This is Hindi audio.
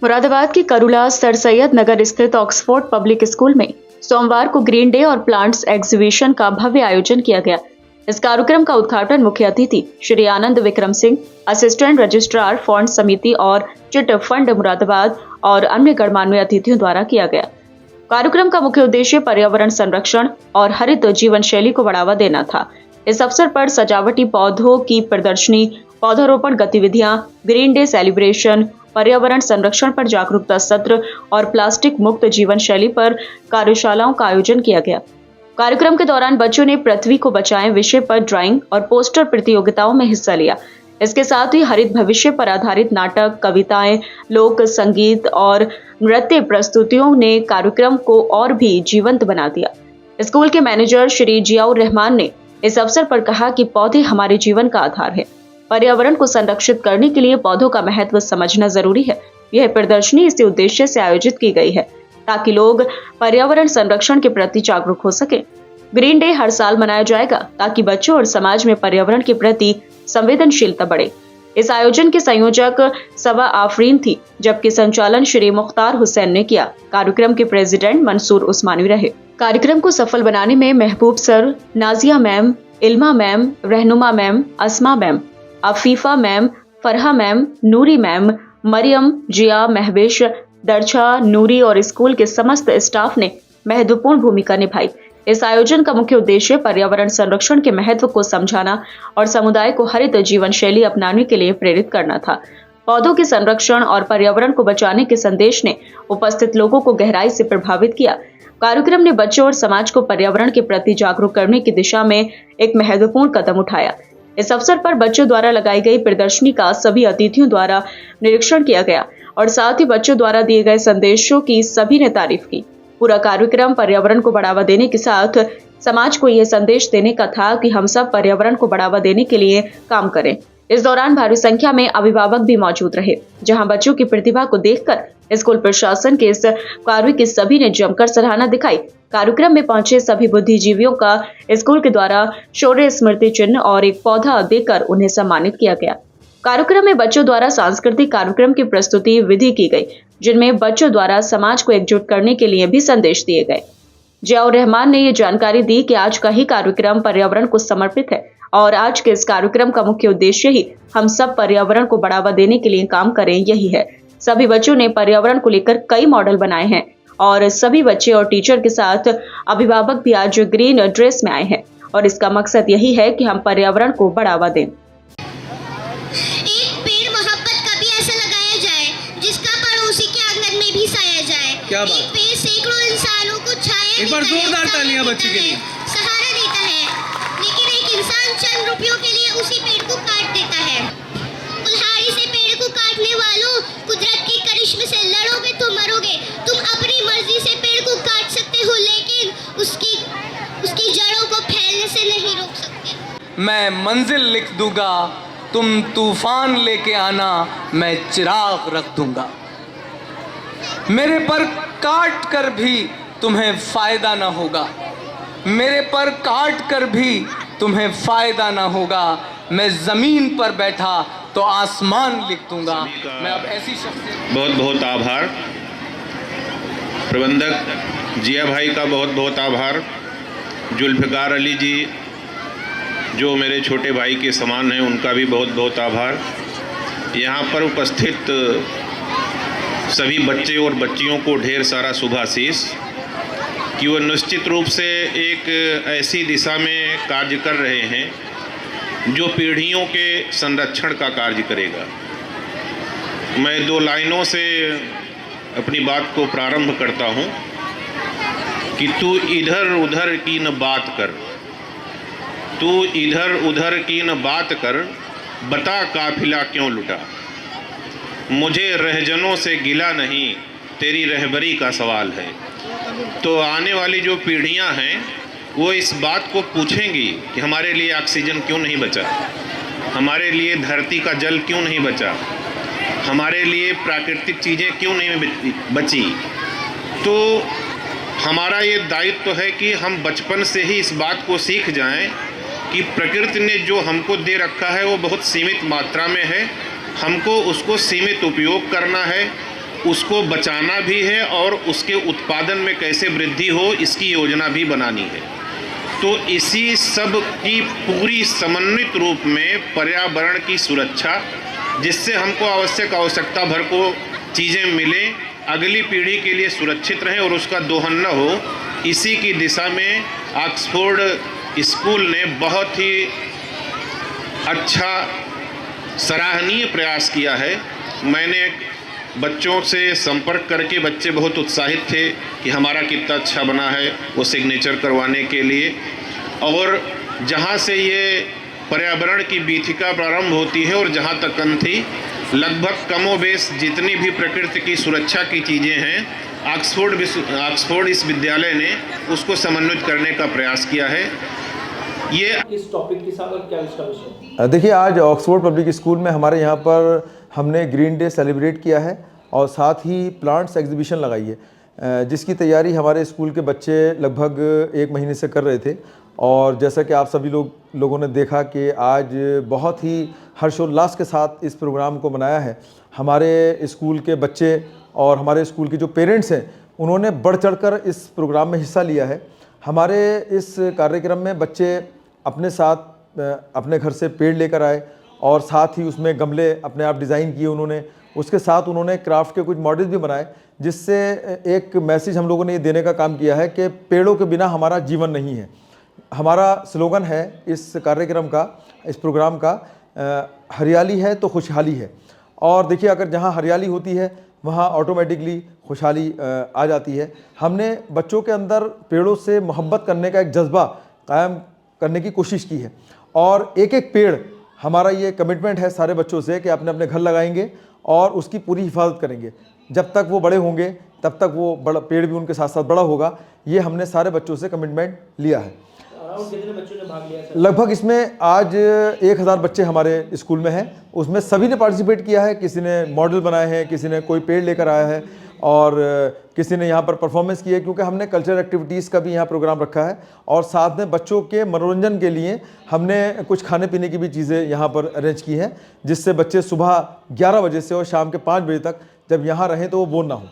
मुरादाबाद के करुला सर सैयद नगर स्थित ऑक्सफोर्ड पब्लिक स्कूल में सोमवार को ग्रीन डे और प्लांट्स एग्जीबिशन का भव्य आयोजन किया गया। इस कार्यक्रम का उद्घाटन मुख्य अतिथि Shri Anand Vikram Singh, assistant registrar fund समिति और चिट फंड मुरादाबाद और अन्य गणमान्य अतिथियों द्वारा किया गया। कार्यक्रम का मुख्य उद्देश्य पर्यावरण संरक्षण और हरित जीवन शैली को बढ़ावा देना था। इस अवसर पर सजावटी पौधों की प्रदर्शनी, पौधारोपण गतिविधियां, ग्रीन डे सेलिब्रेशन, पर्यावरण संरक्षण पर जागरूकता सत्र और प्लास्टिक मुक्त जीवन शैली पर कार्यशालाओं का आयोजन किया गया। कार्यक्रम के दौरान बच्चों ने पृथ्वी को बचाएं विषय पर ड्राइंग और पोस्टर प्रतियोगिताओं में हिस्सा लिया। इसके साथ ही हरित भविष्य पर आधारित नाटक, कविताएं, लोक संगीत और नृत्य प्रस्तुतियों ने कार्यक्रम को और भी जीवंत बना दिया। स्कूल के मैनेजर श्री जियाउर रहमान ने इस अवसर पर कहा कि पौधे हमारे जीवन का आधार है। पर्यावरण को संरक्षित करने के लिए पौधों का महत्व समझना जरूरी है। यह प्रदर्शनी इसी उद्देश्य से आयोजित की गई है ताकि लोग पर्यावरण संरक्षण के प्रति जागरूक हो सके। ग्रीन डे हर साल मनाया जाएगा ताकि बच्चों और समाज में पर्यावरण के प्रति संवेदनशीलता बढ़े। इस आयोजन के संयोजक सवा आफरीन थी, जबकि संचालन श्री मुख्तार हुसैन ने किया। कार्यक्रम के प्रेसिडेंट मंसूर उस्मानी रहे। कार्यक्रम को सफल बनाने में Mehboob sir, Nazia ma'am, Ilma ma'am, Rehnuma ma'am, Asma ma'am, Afifa ma'am, Farha ma'am, Noori ma'am, Mariyam, Jiya, Mahvesh, दरछा, नूरी और स्कूल के समस्त स्टाफ ने महत्वपूर्ण भूमिका निभाई। इस आयोजन का मुख्य उद्देश्य पर्यावरण संरक्षण के महत्व को समझाना और समुदाय को हरित जीवन शैली अपनाने के लिए प्रेरित करना था। पौधों के संरक्षण और पर्यावरण को बचाने के संदेश ने उपस्थित लोगों को गहराई से प्रभावित किया। कार्यक्रम ने बच्चों और समाज को पर्यावरण के प्रति जागरूक करने की दिशा में एक महत्वपूर्ण कदम उठाया। इस अवसर पर बच्चों द्वारा लगाई गई प्रदर्शनी का सभी अतिथियों द्वारा निरीक्षण किया गया और साथ ही बच्चों द्वारा दिए गए संदेशों की सभी ने तारीफ की। पूरा कार्यक्रम पर्यावरण को बढ़ावा देने के साथ समाज को यह संदेश देने का था कि हम सब पर्यावरण को बढ़ावा देने के लिए काम करें। इस दौरान भारी संख्या में अभिभावक भी मौजूद रहे, जहां बच्चों की प्रतिभा को देखकर स्कूल प्रशासन के इस कार्य की सभी ने जमकर सराहना दिखाई। कार्यक्रम में पहुंचे सभी बुद्धिजीवियों का स्कूल के द्वारा शौर्य स्मृति चिन्ह और एक पौधा देकर उन्हें सम्मानित किया गया। कार्यक्रम में बच्चों द्वारा सांस्कृतिक कार्यक्रम की प्रस्तुति विधि की गई, जिनमें बच्चों द्वारा समाज को एकजुट करने के लिए भी संदेश दिए गए। जियाउर रहमान ने ये जानकारी दी कि आज का ही कार्यक्रम पर्यावरण को समर्पित है और आज के इस कार्यक्रम का मुख्य उद्देश्य ही हम सब पर्यावरण को बढ़ावा देने के लिए काम करें यही है। सभी बच्चों ने पर्यावरण को लेकर कई मॉडल बनाए हैं और सभी बच्चे और टीचर के साथ अभिभावक भी आज ग्रीन ड्रेस में आए हैं और इसका मकसद यही है कि हम पर्यावरण को बढ़ावा दें। क्या बात? एक पेड़ सैकड़ों इंसानों को छाया एक बार जोरदार तालियां बच्चे के लिए। सहारा देता है, लेकिन एक इंसान चंद रुपयों के लिए उसी पेड़ को काट देता है। कुल्हाड़ी से पेड़ को काटने वालों, कुदरत के करिश्मे से लड़ोगे तो मरोगे। तुम अपनी मर्जी से पेड़ को काट सकते हो, लेकिन उसकी जड़ों को फैलने से नहीं रोक सकते। मैं मंजिल लिख दूंगा, तुम तूफान लेके आना, मैं चिराग रख दूंगा। मेरे पर काट कर भी तुम्हें फायदा ना होगा, मेरे पर काट कर भी तुम्हें फायदा ना होगा। मैं जमीन पर बैठा तो आसमान लिख दूंगा। मैं अब ऐसी शख्सियत। बहुत बहुत आभार प्रबंधक जिया भाई का, बहुत बहुत आभार जुल्फ़िकार अली जी जो मेरे छोटे भाई के समान हैं, उनका भी बहुत बहुत आभार। यहाँ पर उपस्थित सभी बच्चे और बच्चियों को ढेर सारा शुभाशीष कि वो निश्चित रूप से एक ऐसी दिशा में कार्य कर रहे हैं जो पीढ़ियों के संरक्षण का कार्य करेगा। मैं दो लाइनों से अपनी बात को प्रारंभ करता हूँ कि तू इधर उधर की न बात कर, तू इधर उधर की न बात कर, बता काफिला क्यों लुटा। मुझे रहजनों से गिला नहीं, तेरी रहबरी का सवाल है। तो आने वाली जो पीढ़ियां हैं वो इस बात को पूछेंगी कि हमारे लिए ऑक्सीजन क्यों नहीं बचा, हमारे लिए धरती का जल क्यों नहीं बचा, हमारे लिए प्राकृतिक चीज़ें क्यों नहीं बची। तो हमारा ये दायित्व है कि हम बचपन से ही इस बात को सीख जाएं कि प्रकृति ने जो हमको दे रखा है वो बहुत सीमित मात्रा में है, हमको उसको सीमित उपयोग करना है, उसको बचाना भी है और उसके उत्पादन में कैसे वृद्धि हो इसकी योजना भी बनानी है। तो इसी सब की पूरी समन्वित रूप में पर्यावरण की सुरक्षा, जिससे हमको आवश्यकता भर को चीज़ें मिलें, अगली पीढ़ी के लिए सुरक्षित रहें और उसका दोहन न हो, इसी की दिशा में ऑक्सफोर्ड स्कूल ने बहुत ही अच्छा सराहनीय प्रयास किया है। मैंने बच्चों से संपर्क करके बच्चे बहुत उत्साहित थे कि हमारा कितना अच्छा बना है, वो सिग्नेचर करवाने के लिए। और जहाँ से ये पर्यावरण की बीथिका प्रारंभ होती है और जहाँ तक अंत थी, लगभग कमोबेश जितनी भी प्रकृति की सुरक्षा की चीज़ें हैं, ऑक्सफोर्ड इस विद्यालय ने उसको समन्वित करने का प्रयास किया है। ये किस टॉपिक के साथ और क्या इसका विषय? देखिए, आज ऑक्सफोर्ड पब्लिक स्कूल में हमारे यहाँ पर हमने ग्रीन डे सेलिब्रेट किया है और साथ ही प्लांट्स एग्जीबिशन लगाई है, जिसकी तैयारी हमारे स्कूल के बच्चे लगभग 1 महीने से कर रहे थे। और जैसा कि आप सभी लोगों ने देखा कि आज बहुत ही हर्षोल्लास के साथ इस प्रोग्राम को मनाया है। हमारे स्कूल के बच्चे और हमारे स्कूल के जो पेरेंट्स हैं, उन्होंने बढ़ चढ़कर इस प्रोग्राम में हिस्सा लिया है। हमारे इस कार्यक्रम में बच्चे अपने साथ अपने घर से पेड़ लेकर आए और साथ ही उसमें गमले अपने आप डिज़ाइन किए उन्होंने। उसके साथ उन्होंने क्राफ्ट के कुछ मॉडल भी बनाए, जिससे एक मैसेज हम लोगों ने ये देने का काम किया है कि पेड़ों के बिना हमारा जीवन नहीं है। हमारा स्लोगन है इस कार्यक्रम का, इस प्रोग्राम का, हरियाली है तो खुशहाली है। और देखिए, अगर जहाँ हरियाली होती है वहाँ ऑटोमेटिकली खुशहाली आ जाती है। हमने बच्चों के अंदर पेड़ों से मोहब्बत करने का एक जज्बा कायम करने की कोशिश की है और एक एक पेड़, हमारा ये कमिटमेंट है सारे बच्चों से कि अपने अपने घर लगाएंगे और उसकी पूरी हिफाजत करेंगे। जब तक वो बड़े होंगे तब तक वो बड़ा पेड़ भी उनके साथ साथ बड़ा होगा। ये हमने सारे बच्चों से कमिटमेंट लिया है। कितने बच्चों ने भाग लिया सर? लगभग इसमें आज 1000 बच्चे हमारे स्कूल में हैं। उसमें सभी ने पार्टिसिपेट किया है। किसी ने मॉडल बनाए हैं, किसी ने कोई पेड़ लेकर आया है और किसी ने यहाँ पर परफॉर्मेंस की है, क्योंकि हमने कल्चरल एक्टिविटीज़ का भी यहाँ प्रोग्राम रखा है। और साथ में बच्चों के मनोरंजन के लिए हमने कुछ खाने पीने की भी चीज़ें यहाँ पर अरेंज की हैं, जिससे बच्चे सुबह 11 बजे से और शाम के 5 बजे तक जब यहाँ रहें तो वो बोर ना हो।